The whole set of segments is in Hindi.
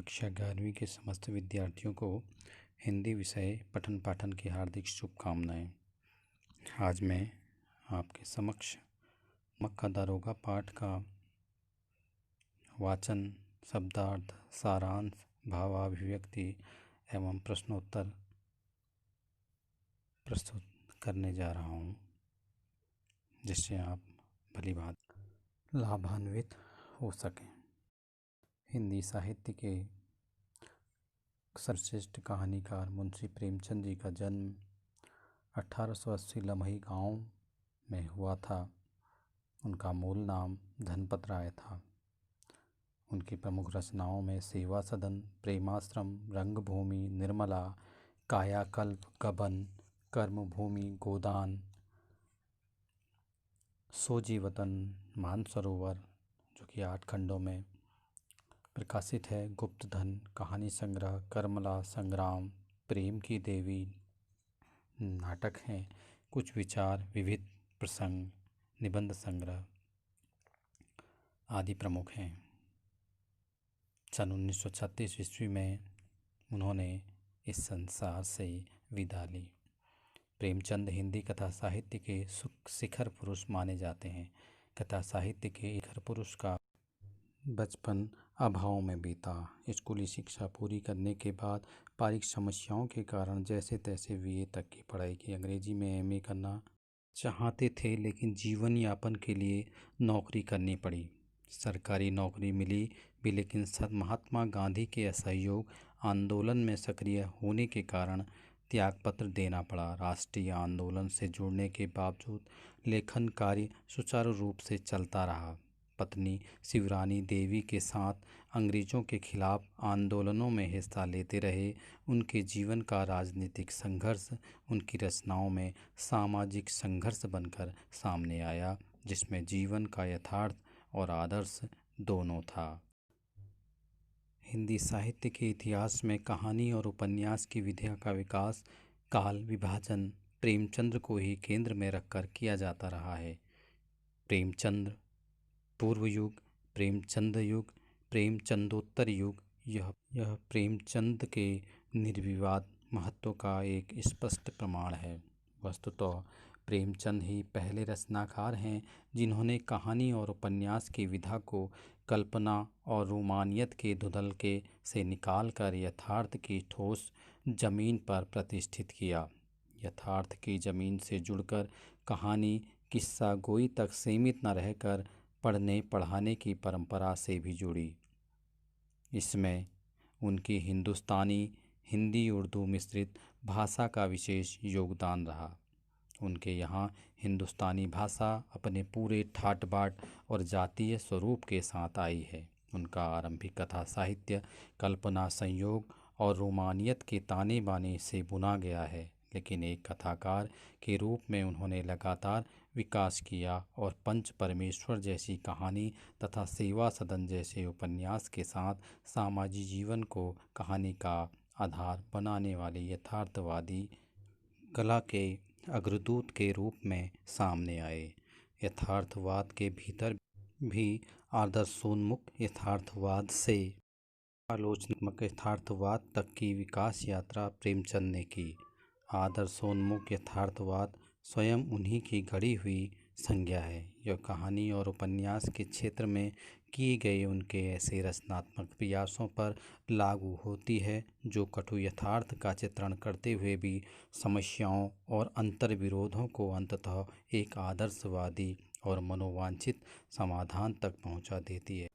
कक्षा 11वीं के समस्त विद्यार्थियों को हिंदी विषय पठन पाठन की हार्दिक शुभकामनाएं। आज मैं आपके समक्ष मक्का दारोगा पाठ का वाचन, शब्दार्थ, सारांश, भावाभिव्यक्ति एवं प्रश्नोत्तर प्रस्तुत करने जा रहा हूँ, जिससे आप भली भांति लाभान्वित हो सकें। हिंदी साहित्य के सर्वश्रेष्ठ कहानीकार मुंशी प्रेमचंद जी का जन्म 1880 लम्ही गांव में हुआ था। उनका मूल नाम धनपत राय था। उनकी प्रमुख रचनाओं में सेवा सदन, प्रेमाश्रम, रंगभूमि, निर्मला, कायाकल्प, गबन, कर्मभूमि, गोदान, सोजीवतन, मानसरोवर, जो कि 8 खंडों में प्रकाशित है, गुप्तधन, कहानी संग्रह, कर्मला, संग्राम, प्रेम की देवी नाटक हैं, कुछ विचार, विविध प्रसंग, निबंध संग्रह आदि प्रमुख हैं। सन 1936 ईस्वी में उन्होंने इस संसार से विदा ली। प्रेमचंद हिंदी कथा साहित्य के शिखर पुरुष माने जाते हैं। कथा साहित्य के शिखर पुरुष का बचपन अभाव में बीता। स्कूली शिक्षा पूरी करने के बाद पारिवारिक समस्याओं के कारण जैसे तैसे बीए तक की पढ़ाई की। अंग्रेजी में एमए करना चाहते थे, लेकिन जीवन यापन के लिए नौकरी करनी पड़ी। सरकारी नौकरी मिली भी, लेकिन महात्मा गांधी के असहयोग आंदोलन में सक्रिय होने के कारण त्यागपत्र देना पड़ा। राष्ट्रीय आंदोलन से जुड़ने के बावजूद लेखन कार्य सुचारू रूप से चलता रहा। पत्नी शिवरानी देवी के साथ अंग्रेजों के खिलाफ आंदोलनों में हिस्सा लेते रहे। उनके जीवन का राजनीतिक संघर्ष उनकी रचनाओं में सामाजिक संघर्ष बनकर सामने आया, जिसमें जीवन का यथार्थ और आदर्श दोनों था। हिंदी साहित्य के इतिहास में कहानी और उपन्यास की विधा का विकास काल विभाजन प्रेमचंद को ही केंद्र में रखकर किया जाता रहा है। प्रेमचंद पूर्व युग, प्रेमचंद युग, प्रेमचंदोत्तर युग, यह प्रेमचंद के निर्विवाद महत्व का एक स्पष्ट प्रमाण है। वस्तुतः प्रेमचंद ही पहले रचनाकार हैं जिन्होंने कहानी और उपन्यास की विधा को कल्पना और रोमानियत के धुंधलके से निकालकर यथार्थ की ठोस जमीन पर प्रतिष्ठित किया। यथार्थ की जमीन से जुड़कर कहानी किस्सा गोई तक सीमित न रहकर पढ़ने पढ़ाने की परंपरा से भी जुड़ी। इसमें उनकी हिंदुस्तानी, हिंदी उर्दू मिश्रित भाषा का विशेष योगदान रहा। उनके यहाँ हिंदुस्तानी भाषा अपने पूरे ठाट बाट और जातीय स्वरूप के साथ आई है। उनका आरंभिक कथा साहित्य कल्पना, संयोग और रोमानियत के ताने बाने से बुना गया है, लेकिन एक कथाकार के रूप में उन्होंने लगातार विकास किया और पंच परमेश्वर जैसी कहानी तथा सेवा सदन जैसे उपन्यास के साथ सामाजिक जीवन को कहानी का आधार बनाने वाले यथार्थवादी कला के अग्रदूत के रूप में सामने आए। यथार्थवाद के भीतर भी आदर्शोन्मुख यथार्थवाद से आलोचनात्मक यथार्थवाद तक की विकास यात्रा प्रेमचंद ने की। आदर्शोन्मुख यथार्थवाद स्वयं उन्हीं की गढ़ी हुई संज्ञा है। यह कहानी और उपन्यास के क्षेत्र में किए गए उनके ऐसे रचनात्मक प्रयासों पर लागू होती है जो कटु यथार्थ का चित्रण करते हुए भी समस्याओं और अंतर्विरोधों को अंततः एक आदर्शवादी और मनोवांछित समाधान तक पहुंचा देती है।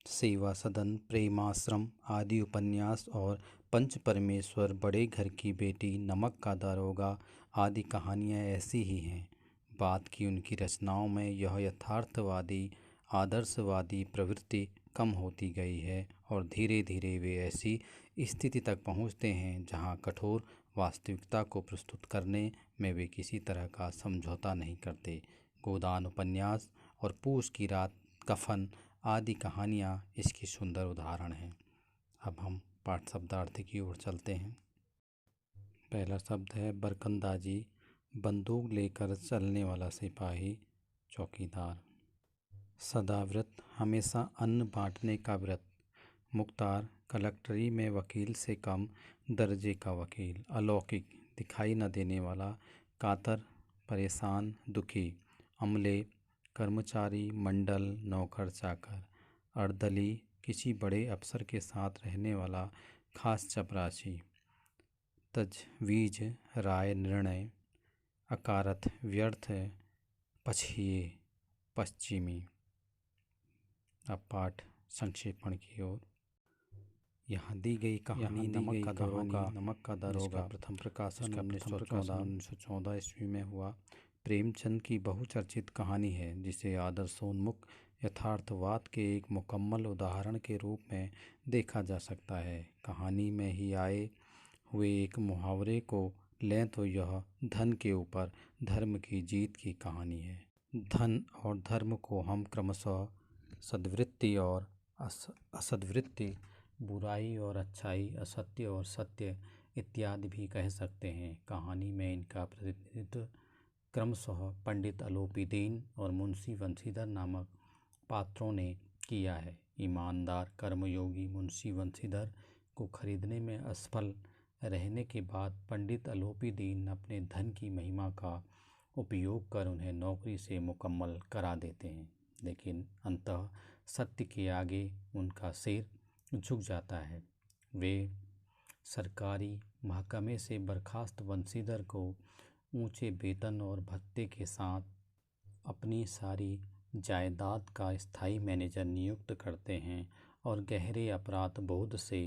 सेवा सदन, प्रेमाश्रम आदि उपन्यास और पंच परमेश्वर, बड़े घर की बेटी, नमक का दारोगा आदि कहानियाँ ऐसी ही हैं। बात की उनकी रचनाओं में यह यथार्थवादी आदर्शवादी प्रवृत्ति कम होती गई है और धीरे धीरे वे ऐसी स्थिति तक पहुँचते हैं जहाँ कठोर वास्तविकता को प्रस्तुत करने में वे किसी तरह का समझौता नहीं करते। गोदान उपन्यास और पूस की रात, कफन आदि कहानियाँ इसकी सुंदर उदाहरण हैं। अब हम पाठ शब्दार्थ की ओर चलते हैं। पहला शब्द है बरकंदाजी, बंदूक लेकर चलने वाला सिपाही, चौकीदार। सदाव्रत, हमेशा अन्न बांटने का व्रत। मुख्तार कलेक्टरी में वकील से कम दर्जे का वकील, अलौकिक दिखाई न देने वाला, कातर परेशान दुखी, अमले कर्मचारी मंडल नौकर चाकर, अर्दली किसी बड़े अफसर के साथ रहने वाला खास चपरासी, तजवीज राय निर्णय, अकारथ व्यर्थ पछिए पश्चिमी। अब पाठ संक्षेपण की ओर। यहाँ दी गई कहानी नमक का दरोगा प्रथम प्रकाशन 1914 ईस्वी में हुआ। प्रेमचंद की बहुचर्चित कहानी है जिसे आदर्शोन्मुख यथार्थवाद के एक मुकम्मल उदाहरण के रूप में देखा जा सकता है। कहानी में ही आए हुए एक मुहावरे को लें तो यह धन के ऊपर धर्म की जीत की कहानी है। धन और धर्म को हम क्रमशः सद्वृत्ति और असद्वृत्ति, बुराई और अच्छाई, असत्य और सत्य इत्यादि भी कह सकते हैं। कहानी में इनका प्रतिनिधित्व क्रमशः पंडित अलोपीदीन और मुंशी बंशीधर नामक पात्रों ने किया है। ईमानदार कर्मयोगी मुंशी बंशीधर को खरीदने में असफल रहने के बाद पंडित अलोपीदीन अपने धन की महिमा का उपयोग कर उन्हें नौकरी से मुकम्मल करा देते हैं, लेकिन अंततः सत्य के आगे उनका सिर झुक जाता है। वे सरकारी महकमे से बर्खास्त बंशीधर को ऊंचे वेतन और भत्ते के साथ अपनी सारी जायदाद का स्थायी मैनेजर नियुक्त करते हैं और गहरे अपराध बोध से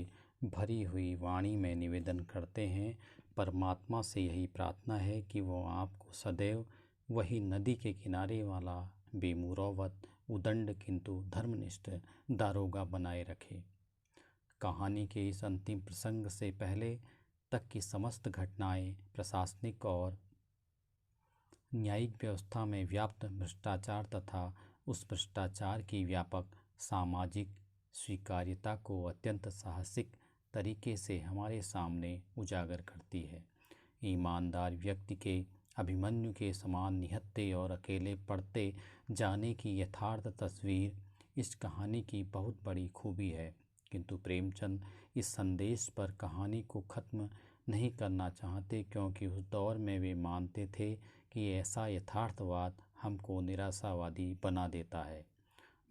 भरी हुई वाणी में निवेदन करते हैं, परमात्मा से यही प्रार्थना है कि वो आपको सदैव वही नदी के किनारे वाला बेमुरौवत उदंड किंतु धर्मनिष्ठ दारोगा बनाए रखे। कहानी के इस अंतिम प्रसंग से पहले तक की समस्त घटनाएं प्रशासनिक और न्यायिक व्यवस्था में व्याप्त भ्रष्टाचार तथा उस भ्रष्टाचार की व्यापक सामाजिक स्वीकार्यता को अत्यंत साहसिक तरीके से हमारे सामने उजागर करती है। ईमानदार व्यक्ति के अभिमन्यु के समान निहत्थे और अकेले पड़ते जाने की यथार्थ तस्वीर इस कहानी की बहुत बड़ी खूबी है, किंतु प्रेमचंद इस संदेश पर कहानी को ख़त्म नहीं करना चाहते, क्योंकि उस दौर में वे मानते थे कि ऐसा यथार्थवाद हमको निराशावादी बना देता है।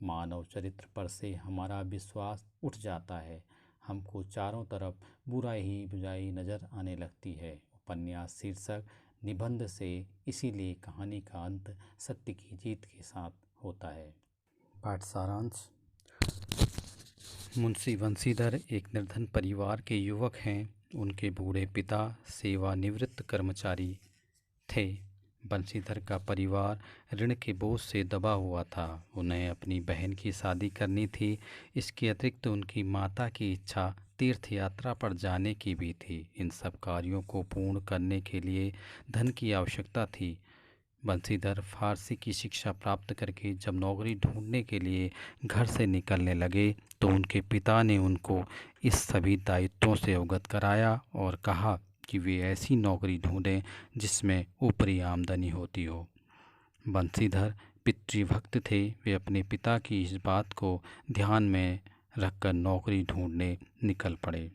मानव चरित्र पर से हमारा विश्वास उठ जाता है, हमको चारों तरफ बुराई नज़र आने लगती है। उपन्यास शीर्षक निबंध से इसीलिए कहानी का अंत सत्य की जीत के साथ होता है। पाठ सारांश। मुंशी बंशीधर एक निर्धन परिवार के युवक हैं। उनके बूढ़े पिता सेवानिवृत्त कर्मचारी थे। बंशीधर का परिवार ऋण के बोझ से दबा हुआ था। उन्हें अपनी बहन की शादी करनी थी। इसके अतिरिक्त उनकी माता की इच्छा तीर्थ यात्रा पर जाने की भी थी। इन सब कार्यों को पूर्ण करने के लिए धन की आवश्यकता थी। बंशीधर फारसी की शिक्षा प्राप्त करके जब नौकरी ढूंढने के लिए घर से निकलने लगे तो उनके पिता ने उनको इस सभी दायित्वों से अवगत कराया और कहा कि वे ऐसी नौकरी ढूंढें जिसमें ऊपरी आमदनी होती हो। बंशीधर पितृभक्त थे। वे अपने पिता की इस बात को ध्यान में रखकर नौकरी ढूंढने निकल पड़े।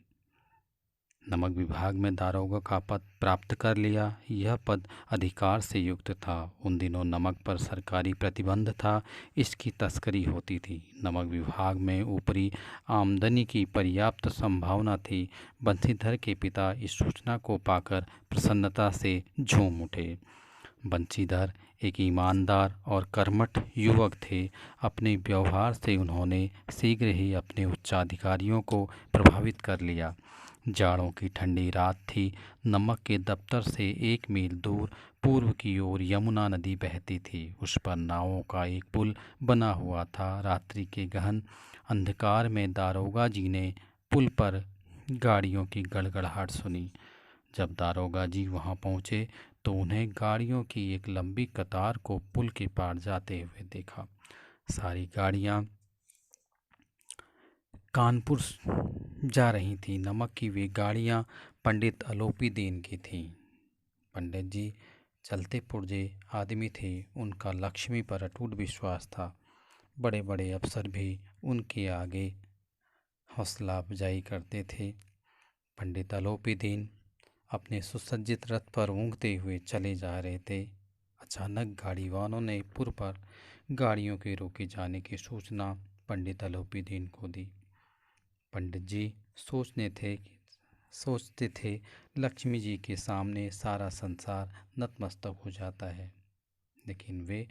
नमक विभाग में दारोगा का पद प्राप्त कर लिया। यह पद अधिकार से युक्त था। उन दिनों नमक पर सरकारी प्रतिबंध था, इसकी तस्करी होती थी। नमक विभाग में ऊपरी आमदनी की पर्याप्त संभावना थी। बंशीधर के पिता इस सूचना को पाकर प्रसन्नता से झूम उठे। बंशीधर एक ईमानदार और कर्मठ युवक थे। अपने व्यवहार से उन्होंने शीघ्र ही अपने उच्चाधिकारियों को प्रभावित कर लिया। जाड़ों की ठंडी रात थी। नमक के दफ्तर से 1 मील दूर पूर्व की ओर यमुना नदी बहती थी। उस पर नावों का एक पुल बना हुआ था। रात्रि के गहन अंधकार में दारोगा जी ने पुल पर गाड़ियों की गड़गड़ाहट सुनी। जब दारोगा जी वहां पहुंचे तो उन्हें गाड़ियों की एक लंबी कतार को पुल के पार जाते हुए देखा। सारी गाड़ियां कानपुर जा रही थीं। नमक की वे गाड़ियां पंडित अलोपीदीन की थीं। पंडित जी चलते पुर्जे आदमी थे। उनका लक्ष्मी पर अटूट विश्वास था। बड़े बड़े अफसर भी उनके आगे हौसला अफजाई करते थे। पंडित अलोपीदीन अपने सुसज्जित रथ पर ऊँघते हुए चले जा रहे थे। अचानक गाड़ी वालों ने पुल पर गाड़ियों के रोके जाने की सूचना पंडित अलोपीदीन को दी। पंडित जी सोचते थे लक्ष्मी जी के सामने सारा संसार नतमस्तक हो जाता है, लेकिन वे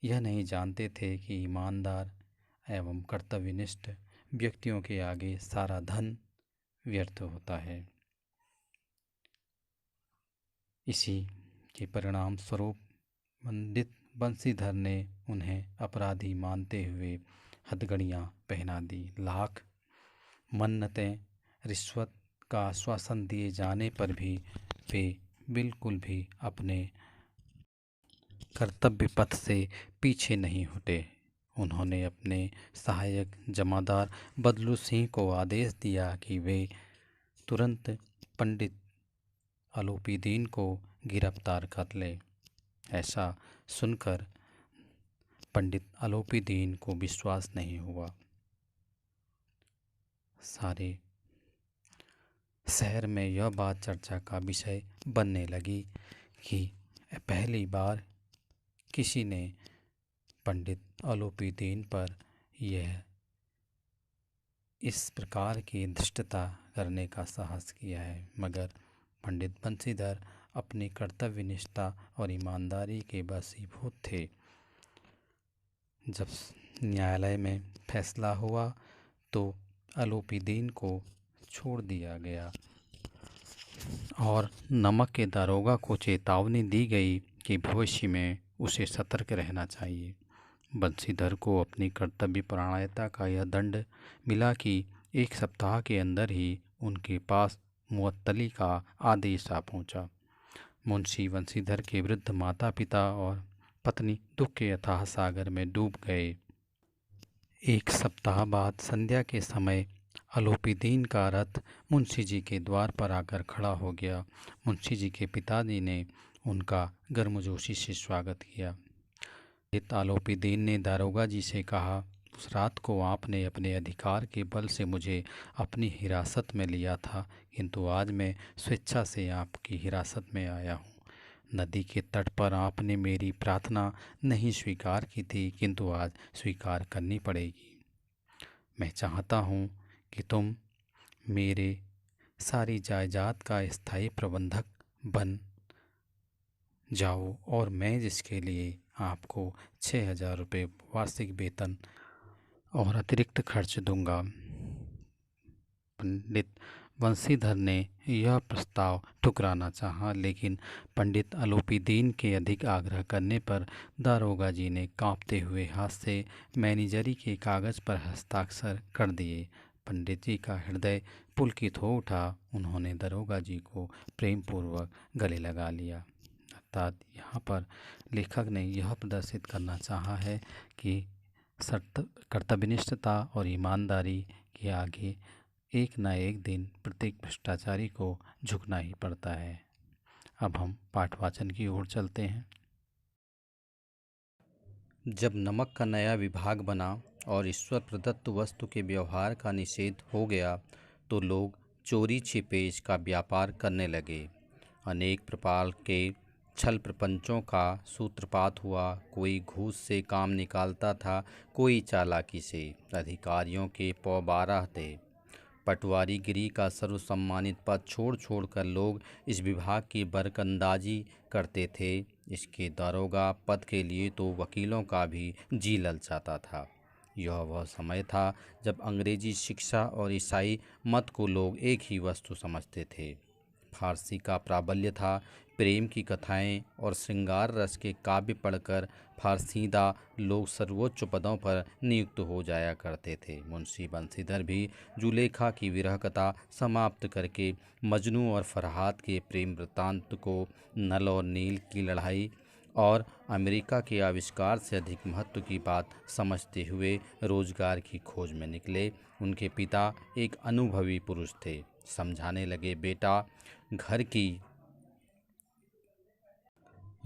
यह नहीं जानते थे कि ईमानदार एवं कर्तव्यनिष्ठ व्यक्तियों के आगे सारा धन व्यर्थ होता है। इसी के परिणाम स्वरूप पंडित बंशीधर ने उन्हें अपराधी मानते हुए हथकड़ियाँ पहना दी। लाख मन्नतें, रिश्वत का आश्वासन दिए जाने पर भी वे बिल्कुल भी अपने कर्तव्य पथ से पीछे नहीं हटे। उन्होंने अपने सहायक जमादार बदलू सिंह को आदेश दिया कि वे तुरंत पंडित अलोपीदीन को गिरफ्तार कर ले। ऐसा सुनकर पंडित अलोपीदीन को विश्वास नहीं हुआ। सारे शहर में यह बात चर्चा का विषय बनने लगी कि पहली बार किसी ने पंडित अलोपीदीन पर यह इस प्रकार की धृष्टता करने का साहस किया है। मगर पंडित बंशीधर अपनी कर्तव्यनिष्ठा और ईमानदारी के वशीभूत थे। जब न्यायालय में फैसला हुआ तो अलोपीदीन को छोड़ दिया गया और नमक के दारोगा को चेतावनी दी गई कि भविष्य में उसे सतर्क रहना चाहिए। बंशीधर को अपनी कर्तव्यपरायणता का यह दंड मिला कि 1 सप्ताह के अंदर ही उनके पास मुअत्तली का आदेश आ पहुंचा। मुंशी बंशीधर के वृद्ध माता पिता और पत्नी दुख के अथाह सागर में डूब गए। 1 सप्ताह बाद संध्या के समय अलोपीदीन का रथ मुंशी जी के द्वार पर आकर खड़ा हो गया। मुंशी जी के पिताजी ने उनका गर्मजोशी से स्वागत किया। अलोपीदीन ने दारोगा जी से कहा, उस रात को आपने अपने अधिकार के बल से मुझे अपनी हिरासत में लिया था, किंतु आज मैं स्वेच्छा से आपकी हिरासत में आया हूँ। नदी के तट पर आपने मेरी प्रार्थना नहीं स्वीकार की थी, किंतु आज स्वीकार करनी पड़ेगी। मैं चाहता हूँ कि तुम मेरे सारी जायदाद का स्थायी प्रबंधक बन जाओ और मैं जिसके लिए आपको 6,000 रुपये वार्षिक वेतन और अतिरिक्त खर्च दूंगा। पंडित बंशीधर ने यह प्रस्ताव ठुकराना चाहा, लेकिन पंडित अलोपीदीन के अधिक आग्रह करने पर दारोगा जी ने कांपते हुए हाथ से मैनेजरी के कागज़ पर हस्ताक्षर कर दिए। पंडित जी का हृदय पुलकित हो उठा। उन्होंने दारोगा जी को प्रेमपूर्वक गले लगा लिया। अर्थात यहाँ पर लेखक ने यह प्रदर्शित करना चाहा है कि कर्तव्यनिष्ठता और ईमानदारी के आगे एक न एक दिन प्रत्येक भ्रष्टाचारी को झुकना ही पड़ता है। अब हम पाठवाचन की ओर चलते हैं। जब नमक का नया विभाग बना और ईश्वर प्रदत्त वस्तु के व्यवहार का निषेध हो गया तो लोग चोरी छिपेज का व्यापार करने लगे। अनेक प्रकार के छल प्रपंचों का सूत्रपात हुआ। कोई घूस से काम निकालता था, कोई चालाकी से। अधिकारियों के पौ 12 थे। पटवारीगिरी का सर्वसम्मानित पद छोड़ छोड़कर लोग इस विभाग की बरकंदाजी करते थे। इसके दारोगा पद के लिए तो वकीलों का भी जी ललचाता था। यह वह समय था जब अंग्रेजी शिक्षा और ईसाई मत को लोग एक ही वस्तु समझते थे। फारसी का प्राबल्य था। प्रेम की कथाएं और श्रृंगार रस के काव्य पढ़कर फारसीदा लोग सर्वोच्च पदों पर नियुक्त हो जाया करते थे। मुंशी बंशीधर भी जुलेखा की विरह कथा समाप्त करके मजनू और फरहाद के प्रेम वृत्तांत को, नल और नील की लड़ाई और अमेरिका के आविष्कार से अधिक महत्व की बात समझते हुए रोजगार की खोज में निकले। उनके पिता एक अनुभवी पुरुष थे। समझाने लगे, बेटा, घर की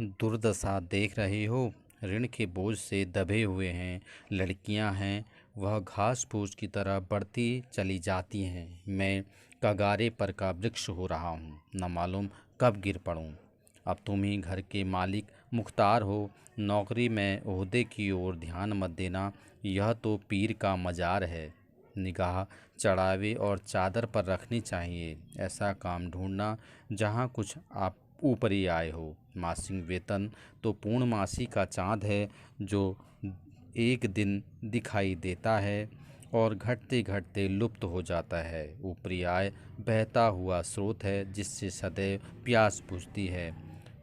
दुर्दशा देख रहे हो, ऋण के बोझ से दबे हुए हैं, लड़कियां हैं, वह घास फूस की तरह बढ़ती चली जाती हैं। मैं कगारे पर का वृक्ष हो रहा हूँ, न मालूम कब गिर पड़ूँ। अब तुम ही घर के मालिक मुख्तार हो, नौकरी में ओहदे की ओर ध्यान मत देना। यह तो पीर का मजार है, निगाह चढ़ावे और चादर पर रखनी चाहिए। ऐसा काम ढूंढना जहाँ कुछ आप ऊपरी आय हो। मासिक वेतन तो पूर्णमासी का चाँद है जो एक दिन दिखाई देता है और घटते घटते लुप्त हो जाता है। ऊपरी आय बहता हुआ स्रोत है जिससे सदैव प्यास बुझती है।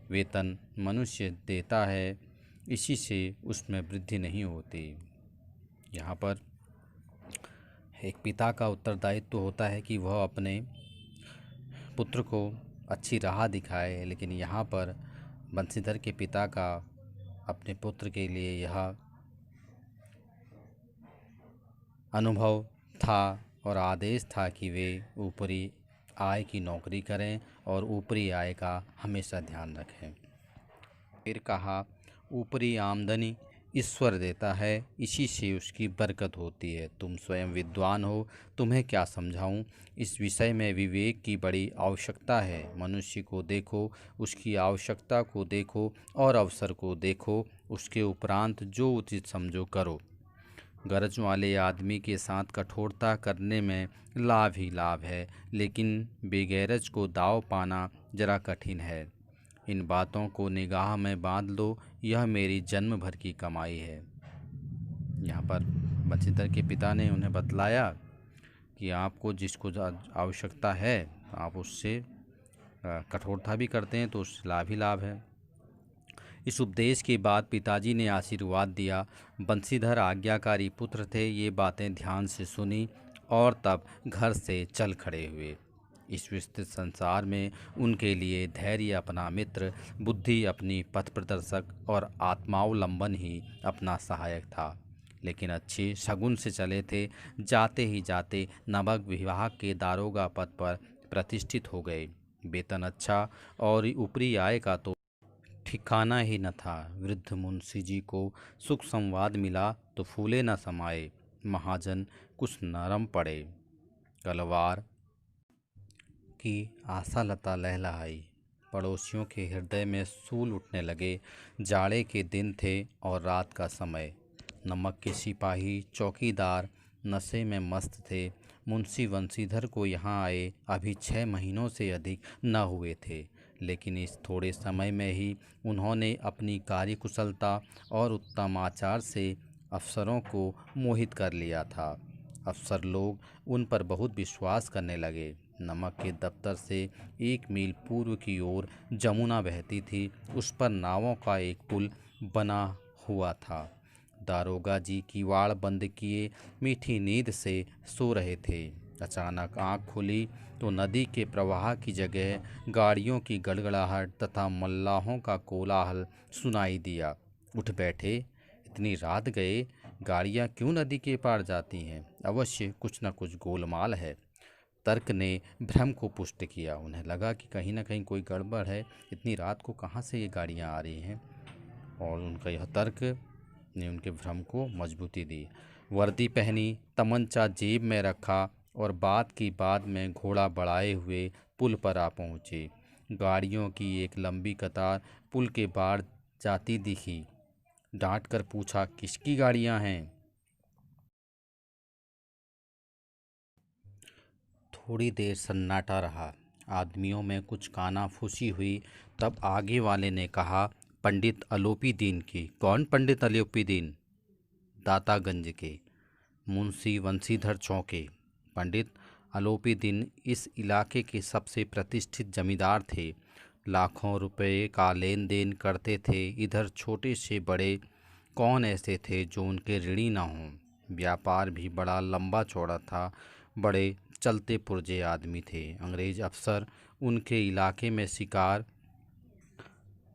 वेतन मनुष्य देता है, इसी से उसमें वृद्धि नहीं होती। यहाँ पर एक पिता का उत्तरदायित्व होता है कि वह अपने पुत्र को अच्छी राह दिखाए, लेकिन यहाँ पर बंशीधर के पिता का अपने पुत्र के लिए यह अनुभव था और आदेश था कि वे ऊपरी आय की नौकरी करें और ऊपरी आय का हमेशा ध्यान रखें। फिर कहा, ऊपरी आमदनी ईश्वर देता है, इसी से उसकी बरकत होती है। तुम स्वयं विद्वान हो, तुम्हें क्या समझाऊं। इस विषय में विवेक की बड़ी आवश्यकता है। मनुष्य को देखो, उसकी आवश्यकता को देखो और अवसर को देखो, उसके उपरांत जो उचित समझो करो। गरज वाले आदमी के साथ कठोरता करने में लाभ ही लाभ है, लेकिन बेगैरज को दाव पाना जरा कठिन है। इन बातों को निगाह में बांध लो, यह मेरी जन्म भर की कमाई है। यहाँ पर बंशीधर के पिता ने उन्हें बतलाया कि आपको जिसको आवश्यकता है आप उससे कठोरता भी करते हैं तो उससे लाभ ही लाभ है। इस उपदेश के बाद पिताजी ने आशीर्वाद दिया। बंशीधर आज्ञाकारी पुत्र थे, ये बातें ध्यान से सुनी और तब घर से चल खड़े हुए। इस विस्तृत संसार में उनके लिए धैर्य अपना मित्र, बुद्धि अपनी पथ प्रदर्शक और आत्मावलंबन ही अपना सहायक था। लेकिन अच्छे शगुन से चले थे। जाते ही जाते नवक विभाग के दारोगा पद पर प्रतिष्ठित हो गए। वेतन अच्छा और ऊपरी आय का तो ठिकाना ही न था। वृद्ध मुंशी जी को सुख संवाद मिला तो फूले न समाये। महाजन कुछ नरम पड़े। कलवार की आशालता लहलहाई। पड़ोसियों के हृदय में सूल उठने लगे। जाड़े के दिन थे और रात का समय। नमक के सिपाही चौकीदार नशे में मस्त थे। मुंशी बंशीधर को यहाँ आए अभी 6 महीनों से अधिक न हुए थे, लेकिन इस थोड़े समय में ही उन्होंने अपनी कार्यकुशलता और उत्तम आचार से अफसरों को मोहित कर लिया था। अफसर लोग उन पर बहुत विश्वास करने लगे। नमक के दफ्तर से 1 मील पूर्व की ओर जमुना बहती थी। उस पर नावों का एक पुल बना हुआ था। दारोगा जी किवाड़ बंद किए मीठी नींद से सो रहे थे। अचानक आँख खुली तो नदी के प्रवाह की जगह गाड़ियों की गड़गड़ाहट तथा मल्लाहों का कोलाहल सुनाई दिया। उठ बैठे। इतनी रात गए, गाड़ियाँ क्यों नदी के पार जाती हैं? अवश्य कुछ न कुछ गोलमाल है। तर्क ने भ्रम को पुष्ट किया। उन्हें लगा कि कहीं न कहीं कोई गड़बड़ है। इतनी रात को कहाँ से ये गाड़ियाँ आ रही हैं? और उनका यह तर्क ने उनके भ्रम को मजबूती दी। वर्दी पहनी, तमंचा जेब में रखा और बात की बात में घोड़ा बढ़ाए हुए पुल पर आ पहुँचे। गाड़ियों की एक लंबी कतार पुल के पार जाती दिखी। डांट कर पूछा, किसकी गाड़ियाँ हैं? थोड़ी देर सन्नाटा रहा। आदमियों में कुछ कानाफूसी हुई। तब आगे वाले ने कहा, पंडित अलोपी दीन की। कौन पंडित अलोपी दीन? दातागंज के। मुंशी बंशीधर चौंके। पंडित अलोपी दीन इस इलाके के सबसे प्रतिष्ठित जमींदार थे। लाखों रुपए का लेन देन करते थे। इधर छोटे से बड़े कौन ऐसे थे जो उनके ऋणी न हों। व्यापार भी बड़ा लंबा चौड़ा था। बड़े चलते पुर्जे आदमी थे। अंग्रेज अफसर उनके इलाके में शिकार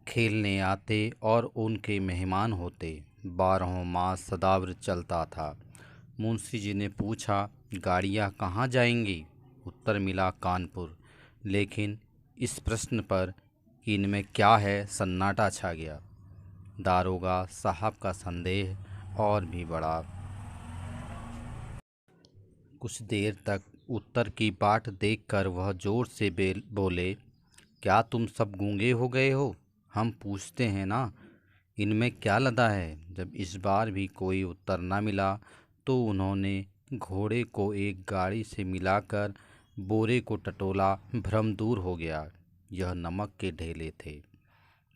खेलने आते और उनके मेहमान होते। 12 मास सदाव्रत चलता था। मुंशी जी ने पूछा, गाड़ियाँ कहाँ जाएंगी? उत्तर मिला, कानपुर। लेकिन इस प्रश्न पर कि इनमें क्या है, सन्नाटा छा गया। दारोगा साहब का संदेह और भी बढ़ा। कुछ देर तक उत्तर की बाट देखकर वह जोर से बोले, क्या तुम सब गूंगे हो गए हो? हम पूछते हैं ना, इनमें क्या लदा है? जब इस बार भी कोई उत्तर न मिला तो उन्होंने घोड़े को एक गाड़ी से मिलाकर बोरे को टटोला। भ्रम दूर हो गया। यह नमक के ढेले थे।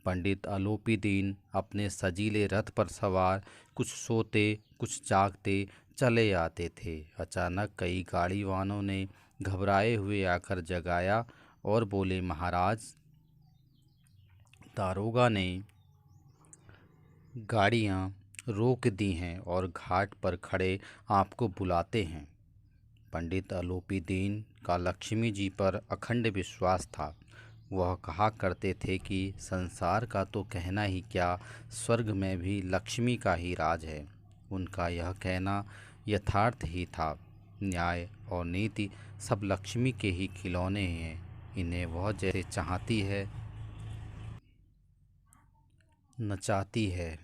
पंडित आलोपीदीन अपने सजीले रथ पर सवार कुछ सोते कुछ जागते चले आते थे। अचानक कई गाड़ी वालों ने घबराए हुए आकर जगाया और बोले, महाराज, दारोगा ने गाड़ियां रोक दी हैं और घाट पर खड़े आपको बुलाते हैं। पंडित आलोपीदीन का लक्ष्मी जी पर अखंड विश्वास था। वह कहा करते थे कि संसार का तो कहना ही क्या, स्वर्ग में भी लक्ष्मी का ही राज है। उनका यह कहना यथार्थ ही था। न्याय और नीति सब लक्ष्मी के ही खिलौने हैं। इन्हें वह जैसे चाहती है नचाती है।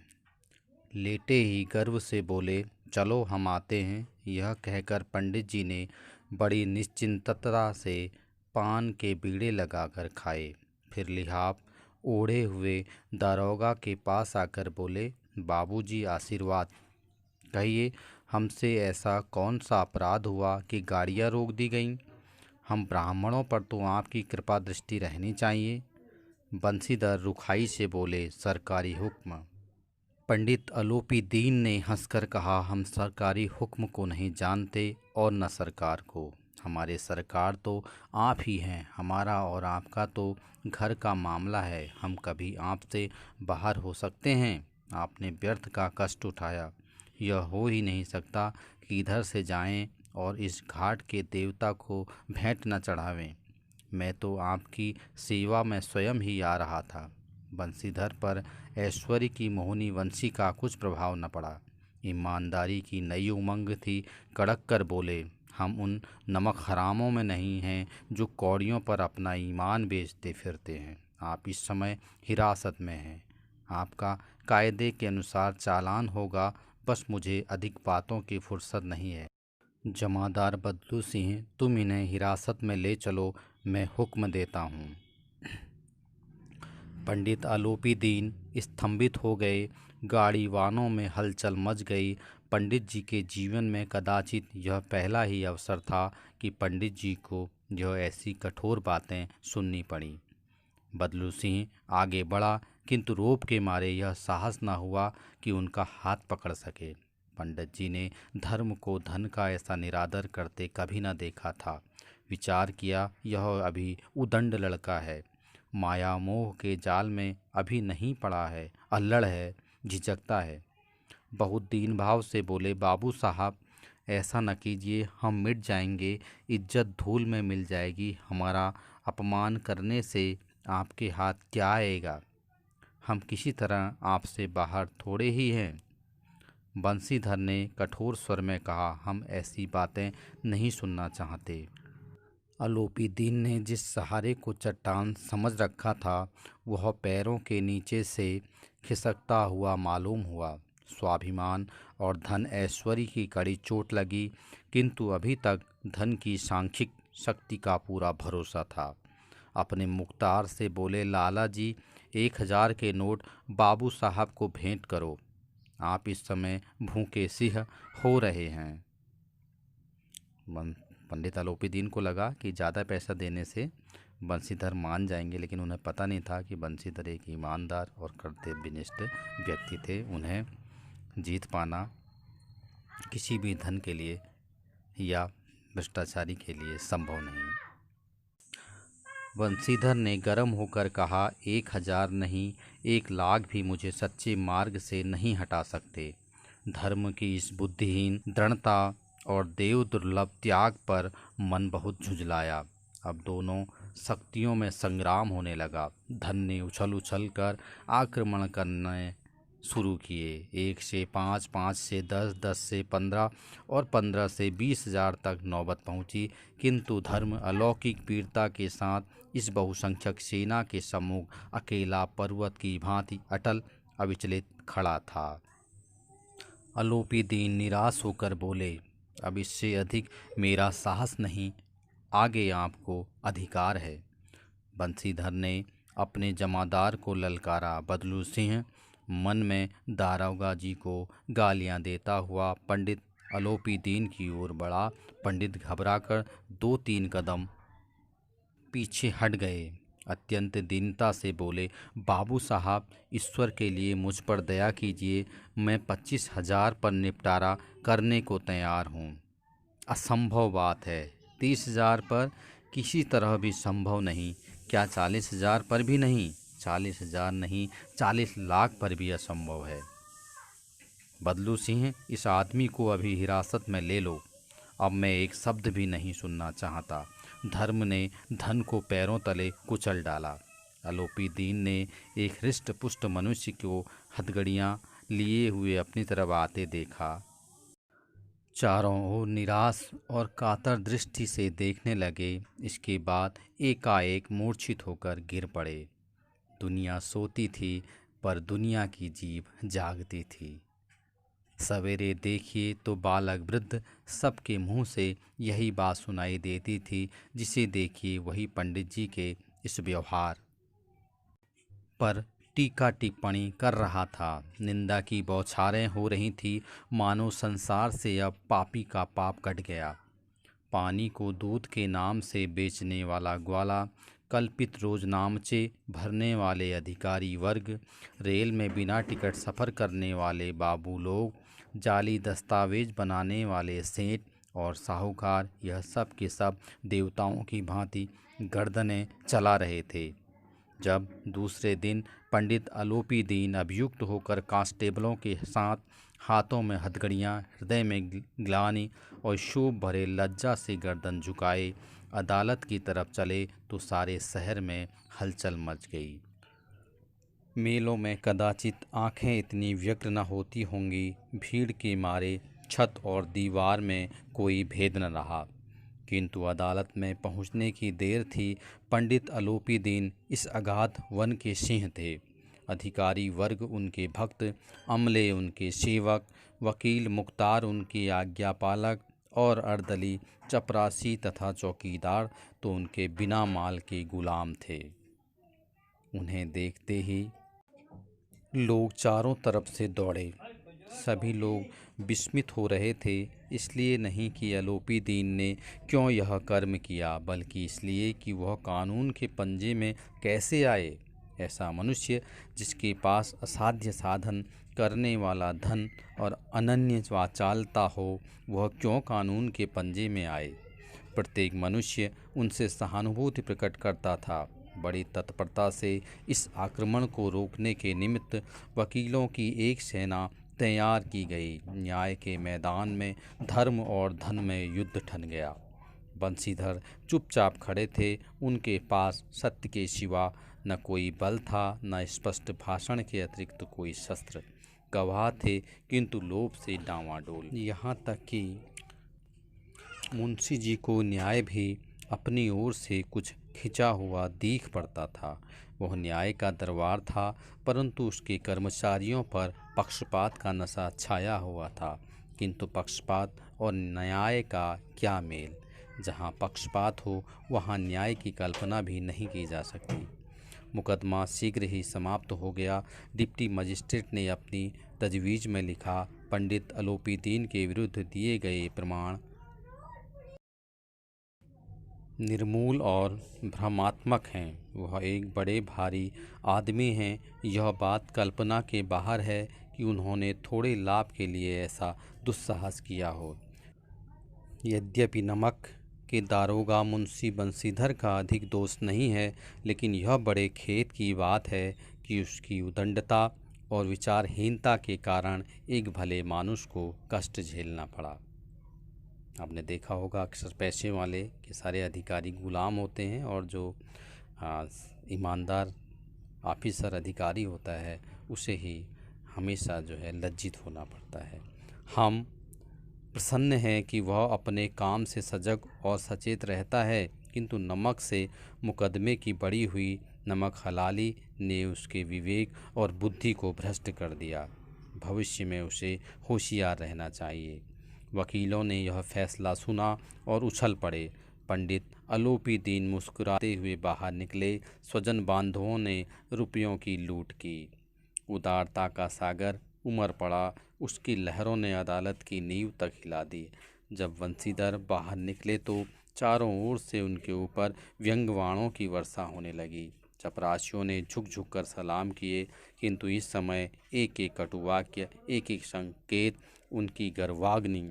लेटे ही गर्व से बोले, चलो हम आते हैं। यह कहकर पंडित जी ने बड़ी निश्चिंतता से पान के बीड़े लगाकर खाए। फिर लिहाफ ओढ़े हुए दारोगा के पास आकर बोले, बाबूजी आशीर्वाद। कहिए, हमसे ऐसा कौन सा अपराध हुआ कि गाड़ियाँ रोक दी गईं? हम ब्राह्मणों पर तो आपकी कृपा दृष्टि रहनी चाहिए। बंसीधर रुखाई से बोले, सरकारी हुक्म। पंडित आलोपीदीन ने हंसकर कहा, हम सरकारी हुक्म को नहीं जानते और न सरकार को। हमारे सरकार तो आप ही हैं। हमारा और आपका तो घर का मामला है। हम कभी आपसे बाहर हो सकते हैं? आपने व्यर्थ का कष्ट उठाया। यह हो ही नहीं सकता कि इधर से जाएं और इस घाट के देवता को भेंट न चढ़ावें। मैं तो आपकी सेवा में स्वयं ही आ रहा था। बंसीधर पर ऐश्वर्य की मोहिनी वंशी का कुछ प्रभाव न पड़ा। ईमानदारी की नई उमंग थी। कड़क कर बोले, हम उन नमक हरामों में नहीं हैं जो कौड़ियों पर अपना ईमान बेचते फिरते हैं। आप इस समय हिरासत में हैं। आपका कायदे के अनुसार चालान होगा। बस मुझे अधिक बातों की फुर्सत नहीं है। जमादार बदलू सिंह, तुम इन्हें हिरासत में ले चलो, मैं हुक्म देता हूँ। पंडित आलोपीदीन स्तंभित हो गए। गाड़ी वानों में हलचल मच गई। पंडित जी के जीवन में कदाचित यह पहला ही अवसर था कि पंडित जी को यह ऐसी कठोर बातें सुननी पड़ी। बदलू सिंह आगे बढ़ा, किंतु रोब के मारे यह साहस न हुआ कि उनका हाथ पकड़ सके। पंडित जी ने धर्म को धन का ऐसा निरादर करते कभी न देखा था। विचार किया, यह अभी उदंड लड़का है, माया मोह के जाल में अभी नहीं पड़ा है, अल्लड़ है, झिझकता है। बहुत दीन भाव से बोले, बाबू साहब, ऐसा न कीजिए, हम मिट जाएंगे, इज्जत धूल में मिल जाएगी। हमारा अपमान करने से आपके हाथ क्या आएगा? हम किसी तरह आपसे बाहर थोड़े ही हैं। बंसीधर ने कठोर स्वर में कहा, हम ऐसी बातें नहीं सुनना चाहते। आलोपीदीन ने जिस सहारे को चट्टान समझ रखा था वह पैरों के नीचे से खिसकता हुआ मालूम हुआ। स्वाभिमान और धन ऐश्वर्य की कड़ी चोट लगी, किंतु अभी तक धन की सांख्यिक शक्ति का पूरा भरोसा था। अपने मुख्तार से बोले, लाला जी, 1000 के नोट बाबू साहब को भेंट करो। आप इस समय भूखे सिंह हो रहे हैं। पंडित आलोपीदीन को लगा कि ज़्यादा पैसा देने से बंसीधर मान जाएंगे, लेकिन उन्हें पता नहीं था कि बंसीधर एक ईमानदार और कर्तव्यनिष्ठ व्यक्ति थे। उन्हें जीत पाना किसी भी धन के लिए या भ्रष्टाचारी के लिए संभव नहीं। बंसीधर ने गर्म होकर कहा, 1000 नहीं, 1,00,000 भी मुझे सच्चे मार्ग से नहीं हटा सकते। धर्म की इस बुद्धिहीन दृढ़ता और देव दुर्लभ त्याग पर मन बहुत झुंझलाया। अब दोनों शक्तियों में संग्राम होने लगा। धन ने उछल उछल कर आक्रमण करने शुरू किए। 1 से 5, 5 से 10, 10 से 15 और 15 से 20,000 तक नौबत पहुंची, किंतु धर्म अलौकिक वीरता के साथ इस बहुसंख्यक सेना के सम्मुख अकेला पर्वत की भांति अटल अविचलित खड़ा था। आलोपीदीन निराश होकर बोले, अब इससे अधिक मेरा साहस नहीं, आगे आपको अधिकार है। बंसीधर ने अपने जमादार को ललकारा। बदलू सिंह मन में दारोगा जी को गालियां देता हुआ पंडित अलोपी दीन की ओर बढ़ा। पंडित घबराकर 2-3 कदम पीछे हट गए। अत्यंत दीनता से बोले, बाबू साहब, ईश्वर के लिए मुझ पर दया कीजिए। मैं 25,000 पर निपटारा करने को तैयार हूँ। असंभव बात है। 30,000 पर किसी तरह भी संभव नहीं। क्या 40,000 पर भी नहीं? 40,000 नहीं, 40 लाख पर भी असंभव है। बदलू सिंह, इस आदमी को अभी हिरासत में ले लो। अब मैं एक शब्द भी नहीं सुनना चाहता। धर्म ने धन को पैरों तले कुचल डाला। अलोपी दीन ने एक हृष्ट पुष्ट मनुष्य को हथकड़ियाँ लिए हुए अपनी तरफ आते देखा। चारों ओर निराश और कातर दृष्टि से देखने लगे। इसके बाद एकाएक मूर्छित होकर गिर पड़े। दुनिया सोती थी, पर दुनिया की जीभ जागती थी। सवेरे देखिए तो बालक वृद्ध सबके मुंह से यही बात सुनाई देती थी। जिसे देखिए वही पंडित जी के इस व्यवहार पर टीका टिप्पणी कर रहा था। निंदा की बौछारें हो रही थी, मानो संसार से अब पापी का पाप कट गया। पानी को दूध के नाम से बेचने वाला ग्वाला, कल्पित रोजनामचे भरने वाले अधिकारी वर्ग, रेल में बिना टिकट सफ़र करने वाले बाबू लोग, जाली दस्तावेज बनाने वाले सेठ और साहूकार, यह सब के सब देवताओं की भांति गर्दनें चला रहे थे। जब दूसरे दिन पंडित अलोपी दीन अभियुक्त होकर कांस्टेबलों के साथ हाथों में हथकड़ियाँ, हृदय में ग्लानि और शोभ भरे लज्जा से गर्दन झुकाए अदालत की तरफ चले तो सारे शहर में हलचल मच गई। मेलों में कदाचित आंखें इतनी व्यग्र न होती होंगी। भीड़ के मारे छत और दीवार में कोई भेद न रहा। किंतु अदालत में पहुंचने की देर थी। पंडित अलोपी दीन इस अगाध वन के सिंह थे। अधिकारी वर्ग उनके भक्त, अमले उनके सेवक, वकील मुख्तार उनके आज्ञापालक और अर्दली, चपरासी तथा चौकीदार तो उनके बिना माल के गुलाम थे। उन्हें देखते ही लोग चारों तरफ से दौड़े। सभी लोग विस्मित हो रहे थे, इसलिए नहीं कि अलोपी दीन ने क्यों यह कर्म किया, बल्कि इसलिए कि वह कानून के पंजे में कैसे आए। ऐसा मनुष्य जिसके पास असाध्य साधन करने वाला धन और अनन्य वाचालता हो, वह क्यों कानून के पंजे में आए। प्रत्येक मनुष्य उनसे सहानुभूति प्रकट करता था। बड़ी तत्परता से इस आक्रमण को रोकने के निमित्त वकीलों की एक सेना तैयार की गई। न्याय के मैदान में धर्म और धन में युद्ध ठन गया। बंसीधर चुपचाप खड़े थे। उनके पास सत्य के सिवा न कोई बल था, न स्पष्ट भाषण के अतिरिक्त कोई शस्त्र। गवाह थे, किंतु लोभ से डांवाडोल। यहाँ तक कि मुंशी जी को न्याय भी अपनी ओर से कुछ खिंचा हुआ दीख पड़ता था। वह न्याय का दरबार था, परंतु उसके कर्मचारियों पर पक्षपात का नशा छाया हुआ था। किंतु पक्षपात और न्याय का क्या मेल। जहाँ पक्षपात हो वहाँ न्याय की कल्पना भी नहीं की जा सकती। मुकदमा शीघ्र ही समाप्त हो गया। डिप्टी मजिस्ट्रेट ने अपनी तजवीज़ में लिखा, पंडित अलोपी दीन के विरुद्ध दिए गए प्रमाण निर्मूल और भ्रमात्मक हैं। वह एक बड़े भारी आदमी हैं। यह बात कल्पना के बाहर है कि उन्होंने थोड़े लाभ के लिए ऐसा दुस्साहस किया हो। यद्यपि नमक के दारोगा मुंशी बंसीधर का अधिक दोष नहीं है, लेकिन यह बड़े खेद की बात है कि उसकी उदंडता और विचारहीनता के कारण एक भले मानुष को कष्ट झेलना पड़ा। आपने देखा होगा अक्सर पैसे वाले के सारे अधिकारी गुलाम होते हैं, और जो ईमानदार ऑफिसर अधिकारी होता है उसे ही हमेशा जो है लज्जित होना पड़ता है। हम प्रसन्न हैं कि वह अपने काम से सजग और सचेत रहता है, किंतु नमक से मुकदमे की बड़ी हुई नमक हलाली ने उसके विवेक और बुद्धि को भ्रष्ट कर दिया। भविष्य में उसे होशियार रहना चाहिए। वकीलों ने यह फैसला सुना और उछल पड़े। पंडित अलोपी दीन मुस्कुराते हुए बाहर निकले। स्वजन बांधवों ने रुपयों की लूट की। उदारता का सागर उमड़ पड़ा। उसकी लहरों ने अदालत की नींव तक हिला दी। जब वंशीधर बाहर निकले तो चारों ओर से उनके ऊपर व्यंग्यवाणों की वर्षा होने लगी। चपरासियों ने झुक झुक कर सलाम किए, किंतु इस समय एक एक कटुवाक्य, एक एक संकेत उनकी गर्वाग्नि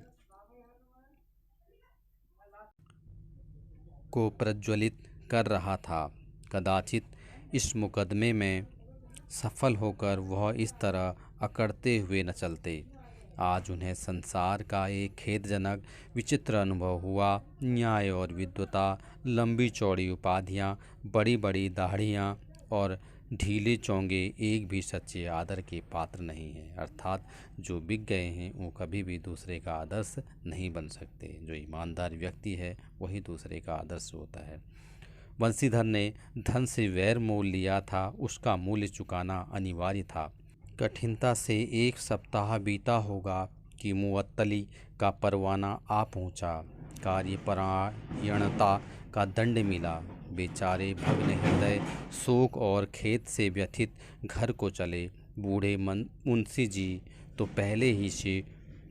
को प्रज्वलित कर रहा था। कदाचित इस मुकदमे में सफल होकर वह इस तरह अकड़ते हुए न चलते। आज उन्हें संसार का एक खेदजनक विचित्र अनुभव हुआ। न्याय और विद्वता, लंबी चौड़ी उपाधियाँ, बड़ी बड़ी दाढ़ियाँ और ढीले चोंगे एक भी सच्चे आदर के पात्र नहीं हैं। अर्थात जो बिक गए हैं वो कभी भी दूसरे का आदर्श नहीं बन सकते। जो ईमानदार व्यक्ति है वही दूसरे का आदर्श होता है। वंशीधर ने धन से वैर मोल लिया था, उसका मूल्य चुकाना अनिवार्य था। कठिनता से 1 सप्ताह बीता होगा कि मुअत्तली का परवाना आ पहुंचा। कार्यपरायणता का दंड मिला। बेचारे भग्न हृदय शोक और खेद से व्यथित घर को चले। बूढ़े मुंशी जी तो पहले ही से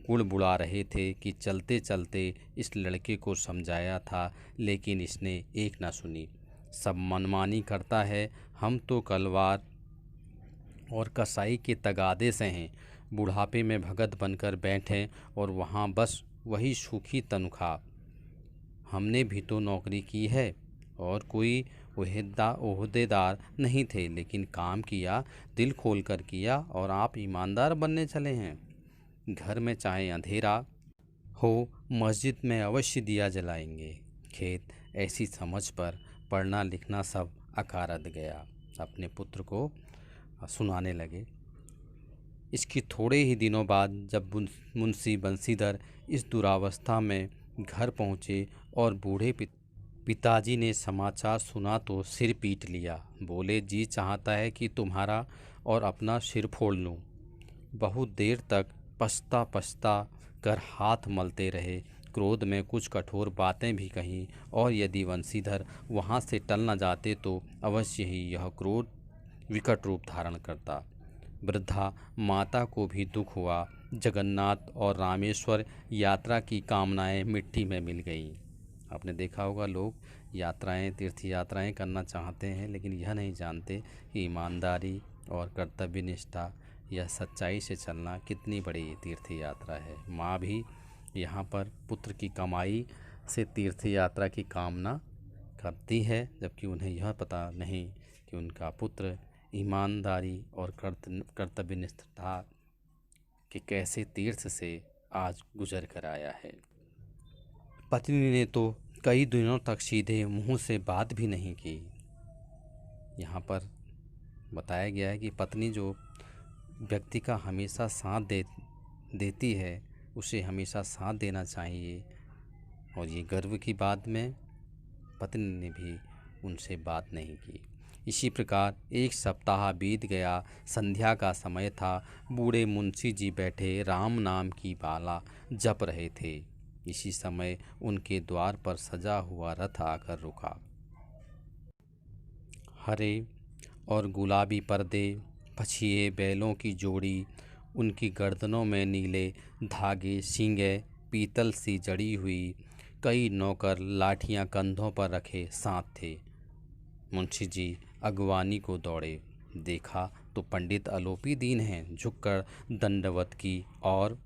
कुड़बुड़ा रहे थे कि चलते चलते इस लड़के को समझाया था, लेकिन इसने एक न सुनी। सब मनमानी करता है। हम तो कलवार और कसाई के तगादे से हैं। बुढ़ापे में भगत बनकर बैठे और वहाँ बस वही सूखी तनख्वाह। हमने भी तो नौकरी की है और कोई ओहदेदार नहीं थे, लेकिन काम किया, दिल खोल कर किया और आप ईमानदार बनने चले हैं। घर में चाहे अंधेरा हो, मस्जिद में अवश्य दिया जलाएंगे। खेत ऐसी समझ पर पढ़ना लिखना सब अकारद गया। अपने पुत्र को सुनाने लगे। इसके थोड़े ही दिनों बाद जब मुंशी बंशीधर इस दुरावस्था में घर पहुँचे और बूढ़े पिताजी ने समाचार सुना तो सिर पीट लिया। बोले, जी चाहता है कि तुम्हारा और अपना सिर फोड़ लूँ। बहुत देर तक पछता पछता कर हाथ मलते रहे। क्रोध में कुछ कठोर बातें भी कहीं, और यदि वंशीधर वहाँ से टल न जाते तो अवश्य ही यह क्रोध विकट रूप धारण करता। वृद्धा माता को भी दुख हुआ। जगन्नाथ और रामेश्वर यात्रा की कामनाएं मिट्टी में मिल गईं। आपने देखा होगा, लोग यात्राएं, तीर्थ यात्राएं करना चाहते हैं, लेकिन यह नहीं जानते कि ईमानदारी और कर्तव्य निष्ठा या सच्चाई से चलना कितनी बड़ी तीर्थ यात्रा है। माँ भी यहाँ पर पुत्र की कमाई से तीर्थ यात्रा की कामना करती है, जबकि उन्हें यह पता नहीं कि उनका पुत्र ईमानदारी और कर्तव्य निष्ठा के कैसे तीर्थ से आज गुजर कर आया है। पत्नी ने तो कई दिनों तक सीधे मुंह से बात भी नहीं की। यहाँ पर बताया गया है कि पत्नी जो व्यक्ति का हमेशा साथ देती है, उसे हमेशा साथ देना चाहिए। और ये गर्व की बात में पत्नी ने भी उनसे बात नहीं की। इसी प्रकार 1 सप्ताह बीत गया। संध्या का समय था। बूढ़े मुंशी जी बैठे राम नाम की माला जप रहे थे। इसी समय उनके द्वार पर सजा हुआ रथ आकर रुका। हरे और गुलाबी पर्दे, पछिए बैलों की जोड़ी, उनकी गर्दनों में नीले धागे, सींगें पीतल सी जड़ी हुई, कई नौकर लाठियां कंधों पर रखे साथ थे। मुंशी जी अगवानी को दौड़े। देखा तो पंडित अलोपी दीन हैं। झुककर दंडवत की और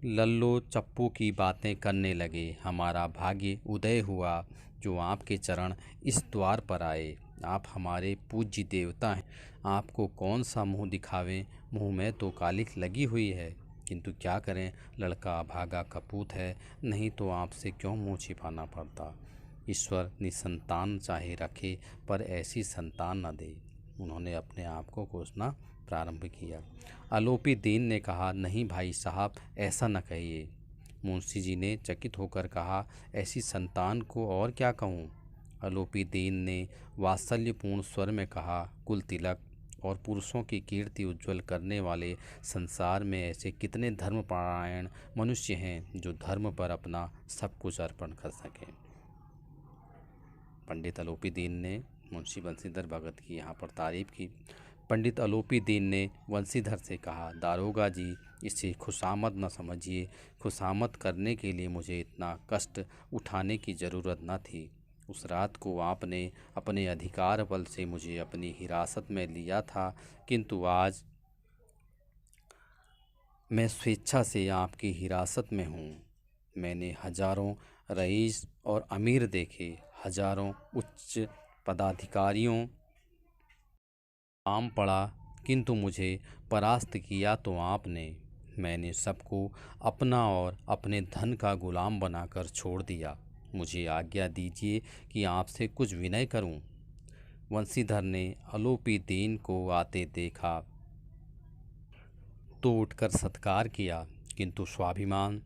लल्लो चप्पू की बातें करने लगे। हमारा भाग्य उदय हुआ जो आपके चरण इस द्वार पर आए। आप हमारे पूज्य देवता हैं। आपको कौन सा मुंह दिखावें, मुंह में तो कालिख लगी हुई है, किंतु क्या करें, लड़का अभागा कपूत है, नहीं तो आपसे क्यों मुंह छिपाना पड़ता। ईश्वर निसंतान चाहे रखे, पर ऐसी संतान न दे। उन्होंने अपने आप को कोसना प्रारंभ किया। अलोपी दीन ने कहा, नहीं भाई साहब, ऐसा न कहिए। मुंशी जी ने चकित होकर कहा, ऐसी संतान को और क्या कहूँ। अलोपी दीन ने वात्सल्यपूर्ण स्वर में कहा, कुल तिलक और पुरुषों की कीर्ति उज्ज्वल करने वाले संसार में ऐसे कितने धर्मपरायण मनुष्य हैं जो धर्म पर अपना सब कुछ अर्पण कर सकें। पंडित अलोपी दीन ने मुंशी बंशीधर भगत की यहाँ पर तारीफ की। पंडित अलोपी दीन ने बंशीधर से कहा, दारोगा जी, इसे खुशामद न समझिए। खुशामद करने के लिए मुझे इतना कष्ट उठाने की ज़रूरत न थी। उस रात को आपने अपने अधिकार बल से मुझे अपनी हिरासत में लिया था, किंतु आज मैं स्वेच्छा से आपकी हिरासत में हूँ। मैंने हजारों रईस और अमीर देखे, हजारों उच्च पदाधिकारियों आम पड़ा, किंतु मुझे परास्त किया तो आपने। मैंने सबको अपना और अपने धन का गुलाम बनाकर छोड़ दिया। मुझे आज्ञा दीजिए कि आपसे कुछ विनय करूं। वंशीधर ने अलोपी दीन को आते देखा तो उठकर सत्कार किया, किंतु स्वाभिमान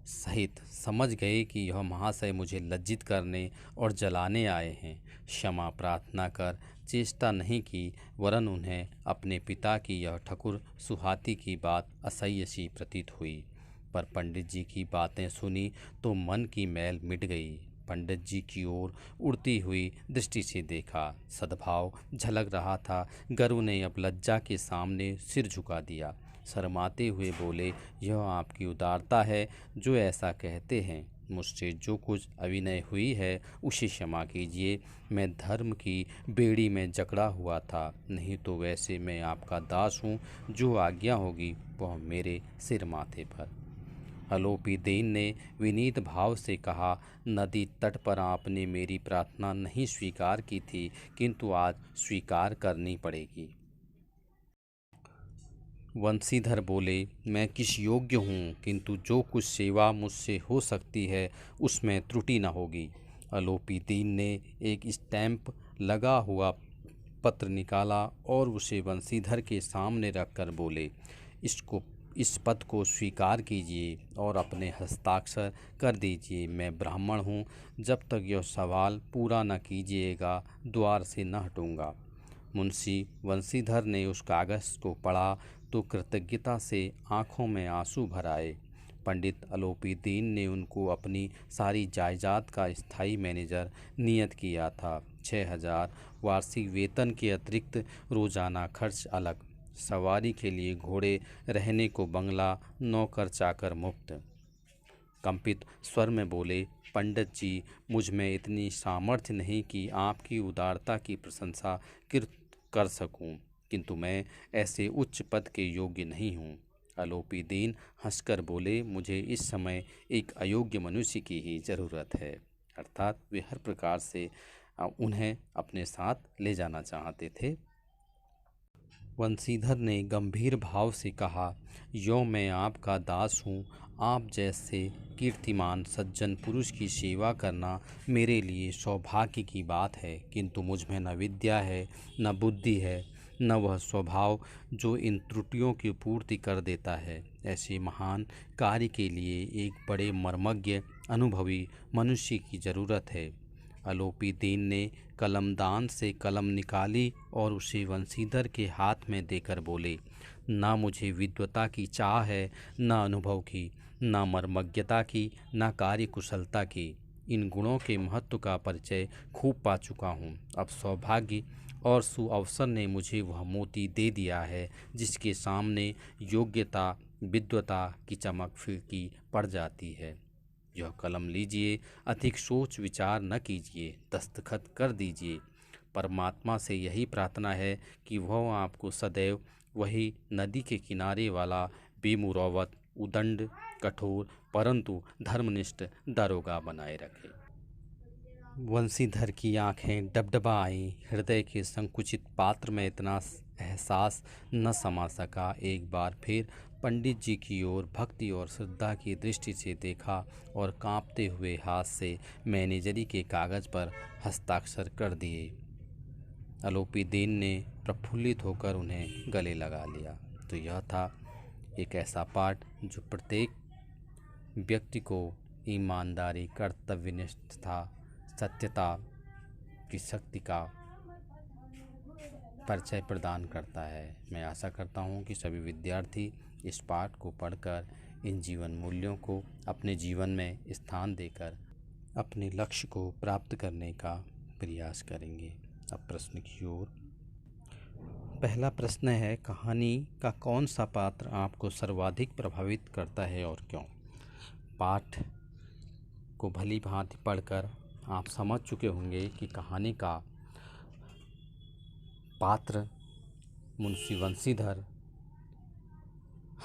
सहित समझ गए कि यह महाशय मुझे लज्जित करने और जलाने आए हैं। क्षमा प्रार्थना कर चेष्टा नहीं की, वरन उन्हें अपने पिता की यह ठकुर सुहाती की बात असह्य सी प्रतीत हुई। पर पंडित जी की बातें सुनी तो मन की मैल मिट गई। पंडित जी की ओर उड़ती हुई दृष्टि से देखा, सद्भाव झलक रहा था। गुरु ने अब लज्जा के सामने सिर झुका दिया। शर्माते हुए बोले, यह आपकी उदारता है जो ऐसा कहते हैं। मुझसे जो कुछ अविनय हुई है उसे क्षमा कीजिए। मैं धर्म की बेड़ी में जकड़ा हुआ था, नहीं तो वैसे मैं आपका दास हूँ। जो आज्ञा होगी वह मेरे सिर माथे पर। अलोपी दीन ने विनीत भाव से कहा, नदी तट पर आपने मेरी प्रार्थना नहीं स्वीकार की थी, किंतु आज स्वीकार करनी पड़ेगी। वंशीधर बोले, मैं किस योग्य हूँ, किंतु जो कुछ सेवा मुझसे हो सकती है उसमें त्रुटि न होगी। अलोपी दीन ने एक स्टैंप लगा हुआ पत्र निकाला और उसे वंशीधर के सामने रखकर बोले, इस पद को स्वीकार कीजिए और अपने हस्ताक्षर कर दीजिए। मैं ब्राह्मण हूँ, जब तक यह सवाल पूरा न कीजिएगा द्वार से न हटूँगा। मुंशी वंशीधर ने उस कागज़ को पढ़ा तो कृतज्ञता से आंखों में आंसू भर आए। पंडित अलोपी दीन ने उनको अपनी सारी जायदाद का स्थायी मैनेजर नियत किया था। 6,000 वार्षिक वेतन के अतिरिक्त रोजाना खर्च अलग, सवारी के लिए घोड़े, रहने को बंगला, नौकर चाकर मुफ्त। कंपित स्वर में बोले, पंडित जी, मुझ में इतनी सामर्थ्य नहीं कि आपकी उदारता की प्रशंसा कर सकूं, किंतु मैं ऐसे उच्च पद के योग्य नहीं हूँ। अलोपी दीन हंसकर बोले, मुझे इस समय एक अयोग्य मनुष्य की ही ज़रूरत है। अर्थात वे हर प्रकार से उन्हें अपने साथ ले जाना चाहते थे। वंशीधर ने गंभीर भाव से कहा, यो मैं आपका दास हूँ। आप जैसे कीर्तिमान सज्जन पुरुष की सेवा करना मेरे लिए सौभाग्य की बात है, किंतु मुझ में न विद्या है, न बुद्धि है, न वह स्वभाव जो इन त्रुटियों की पूर्ति कर देता है। ऐसे महान कार्य के लिए एक बड़े मर्मज्ञ अनुभवी मनुष्य की ज़रूरत है। अलोपी दीन ने कलमदान से कलम निकाली और उसे वंशीधर के हाथ में देकर बोले, ना मुझे विद्वता की चाह है, न अनुभव की, न मर्मज्ञता की, न कार्य कुशलता की। इन गुणों के महत्व का परिचय खूब पा चुका हूँ। अब सौभाग्य और सुअवसर ने मुझे वह मोती दे दिया है जिसके सामने योग्यता विद्वता की चमक फीकी पड़ जाती है। यह कलम लीजिए, अधिक सोच विचार न कीजिए, दस्तखत कर दीजिए। परमात्मा से यही प्रार्थना है कि वह आपको सदैव वही नदी के किनारे वाला बेमुरौवत, उदंड, कठोर परंतु धर्मनिष्ठ दारोगा बनाए रखे। वंशीधर की आंखें डबडबा आईं। हृदय के संकुचित पात्र में इतना एहसास न समा सका। एक बार फिर पंडित जी की ओर भक्ति और श्रद्धा की दृष्टि से देखा और कांपते हुए हाथ से मैनेजरी के कागज़ पर हस्ताक्षर कर दिए। अलोपी दीन ने प्रफुल्लित होकर उन्हें गले लगा लिया। तो यह था एक ऐसा पाठ जो प्रत्येक व्यक्ति को ईमानदारी, कर्तव्यनिष्ठता, सत्यता की शक्ति का परिचय प्रदान करता है। मैं आशा करता हूँ कि सभी विद्यार्थी इस पाठ को पढ़कर इन जीवन मूल्यों को अपने जीवन में स्थान देकर अपने लक्ष्य को प्राप्त करने का प्रयास करेंगे। अब प्रश्न की ओर। पहला प्रश्न है, कहानी का कौन सा पात्र आपको सर्वाधिक प्रभावित करता है और क्यों? पाठ को भली भांति पढ़कर आप समझ चुके होंगे कि कहानी का पात्र मुंशी बंशीधर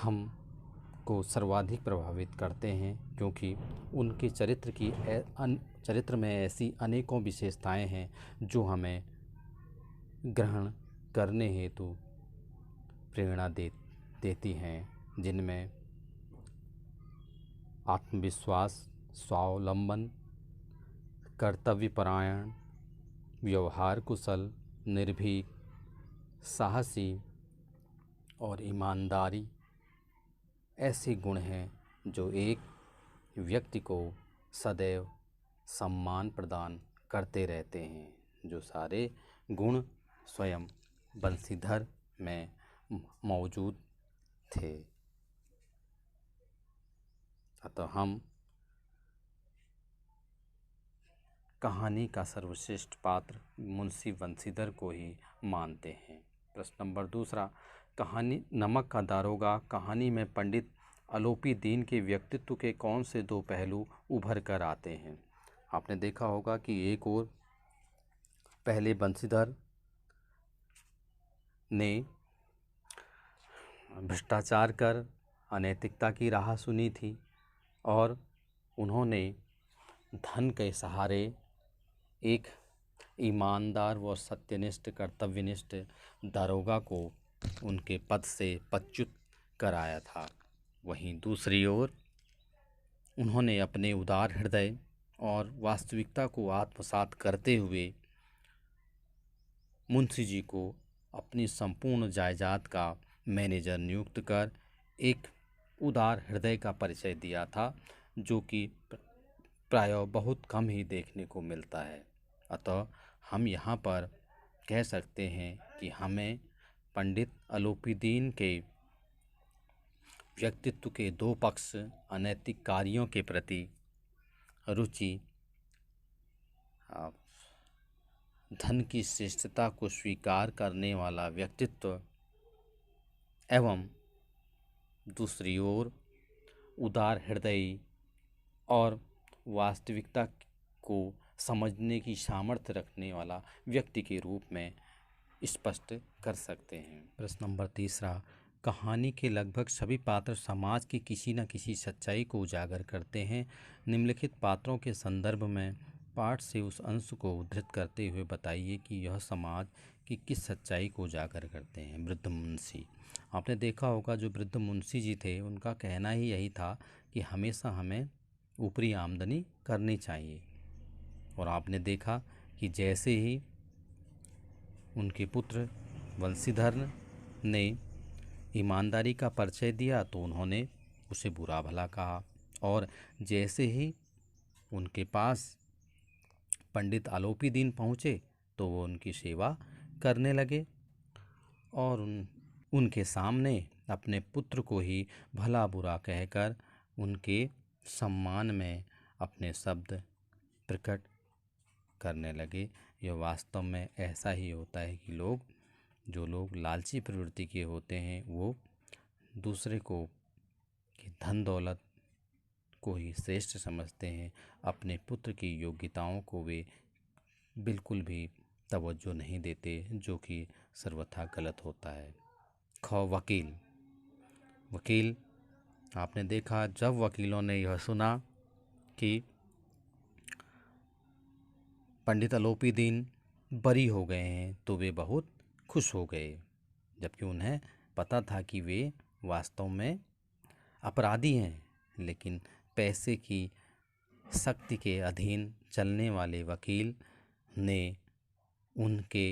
हमको सर्वाधिक प्रभावित करते हैं, क्योंकि उनके चरित्र में ऐसी अनेकों विशेषताएं हैं जो हमें ग्रहण करने हेतु प्रेरणा देती हैं, जिनमें आत्मविश्वास, स्वावलंबन, कर्तव्यपरायण, व्यवहार कुशल, निर्भीक, साहसी और ईमानदारी ऐसे गुण हैं जो एक व्यक्ति को सदैव सम्मान प्रदान करते रहते हैं। जो सारे गुण स्वयं बंशीधर में मौजूद थे। अतः हम कहानी का सर्वश्रेष्ठ पात्र मुंशी बंशीधर को ही मानते हैं। प्रश्न नंबर दूसरा, कहानी नमक का दारोगा कहानी में पंडित आलोपी दीन के व्यक्तित्व के कौन से दो पहलू उभर कर आते हैं? आपने देखा होगा कि एक ओर पहले बंशीधर ने भ्रष्टाचार कर अनैतिकता की राह सुनी थी और उन्होंने धन के सहारे एक ईमानदार व सत्यनिष्ठ कर्तव्यनिष्ठ दारोगा को उनके पद से पदच्युत कराया था। वहीं दूसरी ओर उन्होंने अपने उदार हृदय और वास्तविकता को आत्मसात करते हुए मुंशी जी को अपनी संपूर्ण जायदाद का मैनेजर नियुक्त कर एक उदार हृदय का परिचय दिया था, जो कि प्रायः बहुत कम ही देखने को मिलता है। अतः हम यहाँ पर कह सकते हैं कि हमें पंडित आलोपी दीन के व्यक्तित्व के दो पक्ष, अनैतिक कार्यों के प्रति रुचि, धन की श्रेष्ठता को स्वीकार करने वाला व्यक्तित्व एवं दूसरी ओर उदार हृदयी और वास्तविकता को समझने की सामर्थ्य रखने वाला व्यक्ति के रूप में स्पष्ट कर सकते हैं। प्रश्न नंबर तीसरा, कहानी के लगभग सभी पात्र समाज की किसी न किसी सच्चाई को उजागर करते हैं। निम्नलिखित पात्रों के संदर्भ में पाठ से उस अंश को उद्धृत करते हुए बताइए कि यह समाज की किस सच्चाई को उजागर करते हैं। वृद्ध मुंशी, आपने देखा होगा जो वृद्ध मुंशी जी थे उनका कहना ही यही था कि हमेशा हमें ऊपरी आमदनी करनी चाहिए, और आपने देखा कि जैसे ही उनके पुत्र बंशीधर ने ईमानदारी का परिचय दिया तो उन्होंने उसे बुरा भला कहा, और जैसे ही उनके पास पंडित आलोपी दीन पहुँचे तो वो उनकी सेवा करने लगे और उनके सामने अपने पुत्र को ही भला बुरा कहकर उनके सम्मान में अपने शब्द प्रकट करने लगे। यह वास्तव में ऐसा ही होता है कि जो लोग लालची प्रवृत्ति के होते हैं वो दूसरे को की धन दौलत को ही श्रेष्ठ समझते हैं। अपने पुत्र की योग्यताओं को वे बिल्कुल भी तवज्जो नहीं देते, जो कि सर्वथा गलत होता है। वकील, आपने देखा जब वकीलों ने यह सुना कि पंडित आलोपी दीन बरी हो गए हैं तो वे बहुत खुश हो गए, जबकि उन्हें पता था कि वे वास्तव में अपराधी हैं। लेकिन पैसे की शक्ति के अधीन चलने वाले वकील ने उनके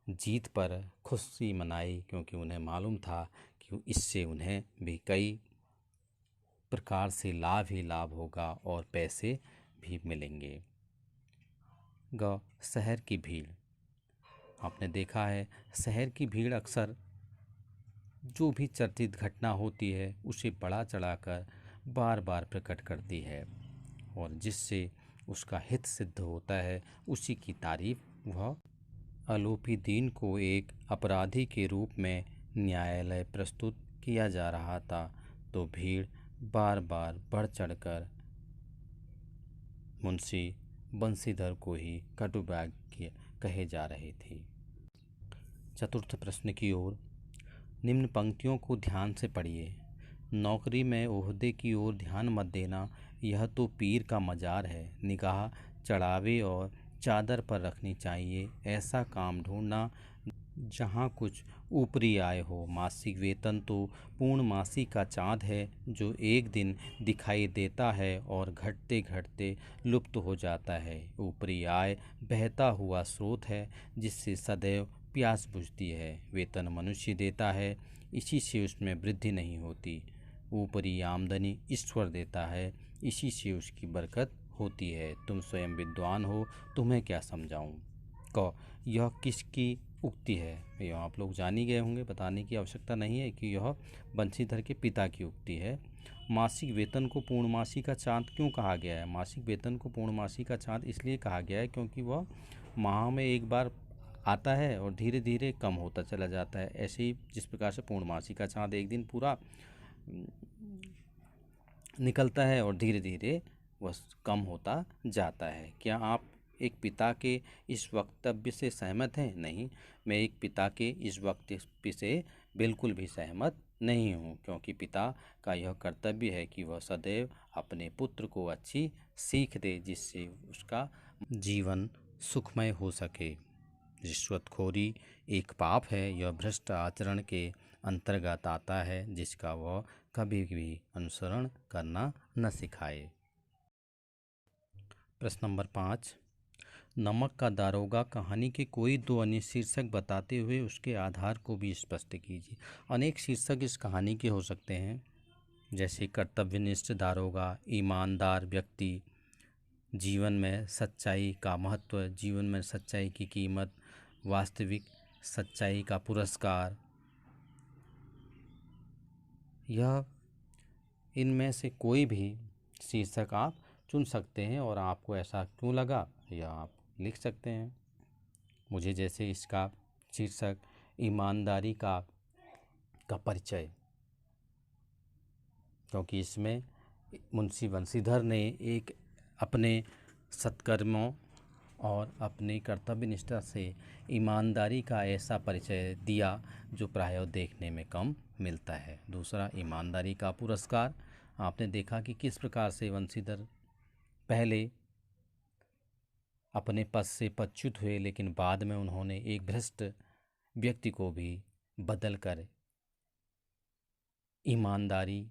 जीत पर खुशी मनाई, क्योंकि उन्हें मालूम था कि इससे उन्हें भी कई प्रकार से लाभ ही लाभ होगा और पैसे भी मिलेंगे। शहर की भीड़, आपने देखा है शहर की भीड़ अक्सर जो भी चर्चित घटना होती है उसे बढ़ा चढ़ाकर बार बार प्रकट करती है और जिससे उसका हित सिद्ध होता है उसी की तारीफ वह आलोपी दीन को एक अपराधी के रूप में न्यायालय प्रस्तुत किया जा रहा था तो भीड़ बार बार बढ़ चढ़कर मुंशी बंशीधर को ही कटुवाक्य कहे जा रही थी। चतुर्थ प्रश्न की ओर। निम्न पंक्तियों को ध्यान से पढ़िए। नौकरी में ओहदे की ओर ध्यान मत देना, यह तो पीर का मजार है। निगाह चढ़ावे और चादर पर रखनी चाहिए। ऐसा काम ढूंढना जहाँ कुछ ऊपरी आय हो। मासिक वेतन तो पूर्णमासी का चाँद है जो एक दिन दिखाई देता है और घटते घटते लुप्त हो जाता है। ऊपरी आय बहता हुआ स्रोत है जिससे सदैव प्यास बुझती है। वेतन मनुष्य देता है, इसी से उसमें वृद्धि नहीं होती। ऊपरी आमदनी ईश्वर देता है, इसी से उसकी बरकत होती है। तुम स्वयं विद्वान हो, तुम्हें क्या समझाऊं। क यह किसकी उक्ति है? यह आप लोग जान ही गए होंगे, बताने की आवश्यकता नहीं है कि यह बंशीधर के पिता की उक्ति है। मासिक वेतन को पूर्णमासी का चाँद क्यों कहा गया है? मासिक वेतन को पूर्णमासी का चाँद इसलिए कहा गया है क्योंकि वह माह में एक बार आता है और धीरे धीरे कम होता चला जाता है। ऐसे ही जिस प्रकार से पूर्णमासी का चाँद एक दिन पूरा निकलता है और धीरे धीरे वह कम होता जाता है। क्या आप एक पिता के इस वक्तव्य से सहमत हैं? नहीं, मैं एक पिता के इस वक्तव्य से बिल्कुल भी सहमत नहीं हूँ क्योंकि पिता का यह कर्तव्य है कि वह सदैव अपने पुत्र को अच्छी सीख दे जिससे उसका जीवन सुखमय हो सके। रिश्वतखोरी एक पाप है, यह भ्रष्ट आचरण के अंतर्गत आता है जिसका वह कभी भी अनुसरण करना न सिखाए। प्रश्न नंबर 5। नमक का दारोगा कहानी के कोई दो अन्य शीर्षक बताते हुए उसके आधार को भी स्पष्ट कीजिए। अनेक शीर्षक इस कहानी के हो सकते हैं, जैसे कर्तव्यनिष्ठ दारोगा, ईमानदार व्यक्ति, जीवन में सच्चाई का महत्व, जीवन में सच्चाई की कीमत, वास्तविक सच्चाई का पुरस्कार। यह इनमें से कोई भी शीर्षक आप चुन सकते हैं और आपको ऐसा क्यों लगा यह आप लिख सकते हैं। मुझे जैसे इसका शीर्षक ईमानदारी का परिचय, क्योंकि इसमें मुंशी बंशीधर ने एक अपने सत्कर्मों और अपनी कर्तव्य निष्ठा से ईमानदारी का ऐसा परिचय दिया जो प्रायः देखने में कम मिलता है। दूसरा, ईमानदारी का पुरस्कार। आपने देखा कि किस प्रकार से बंशीधर पहले अपने पद से पदच्युत हुए लेकिन बाद में उन्होंने एक भ्रष्ट व्यक्ति को भी बदल कर ईमानदारी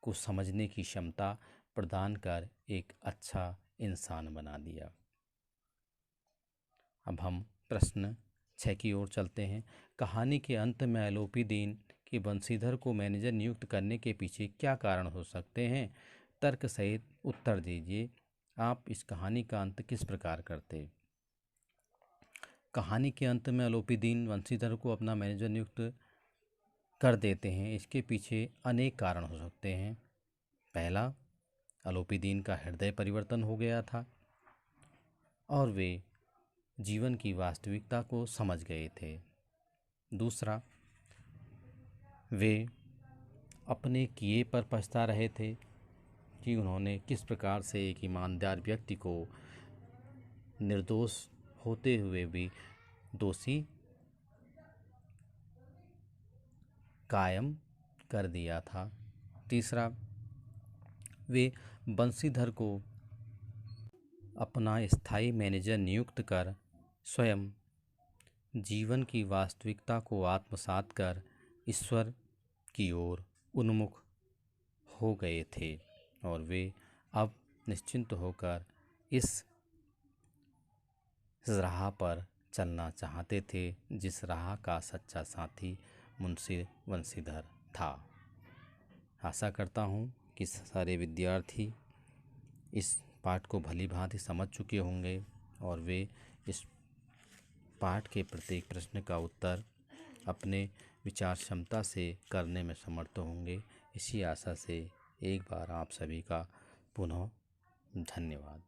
को समझने की क्षमता प्रदान कर एक अच्छा इंसान बना दिया। अब हम प्रश्न 6 की ओर चलते हैं। कहानी के अंत में आलोपी दीन के बंशीधर को मैनेजर नियुक्त करने के पीछे क्या कारण हो सकते हैं? तर्क सहित उत्तर दीजिए। आप इस कहानी का अंत किस प्रकार करते? कहानी के अंत में आलोपी दीन बंशीधर को अपना मैनेजर नियुक्त कर देते हैं, इसके पीछे अनेक कारण हो सकते हैं। पहला, आलोपी दीन का हृदय परिवर्तन हो गया था और वे जीवन की वास्तविकता को समझ गए थे। दूसरा, वे अपने किए पर पछता रहे थे कि उन्होंने किस प्रकार से एक ईमानदार व्यक्ति को निर्दोष होते हुए भी दोषी कायम कर दिया था। तीसरा, वे बंशीधर को अपना स्थायी मैनेजर नियुक्त कर स्वयं जीवन की वास्तविकता को आत्मसात कर ईश्वर की ओर उन्मुख हो गए थे और वे अब निश्चिंत होकर इस राह पर चलना चाहते थे जिस राह का सच्चा साथी मुंशी बंशीधर था। आशा करता हूँ कि सारे विद्यार्थी इस पाठ को भली भांति समझ चुके होंगे और वे इस पाठ के प्रत्येक प्रश्न का उत्तर अपने विचार क्षमता से करने में समर्थ होंगे। इसी आशा से एक बार आप सभी का पुनः धन्यवाद।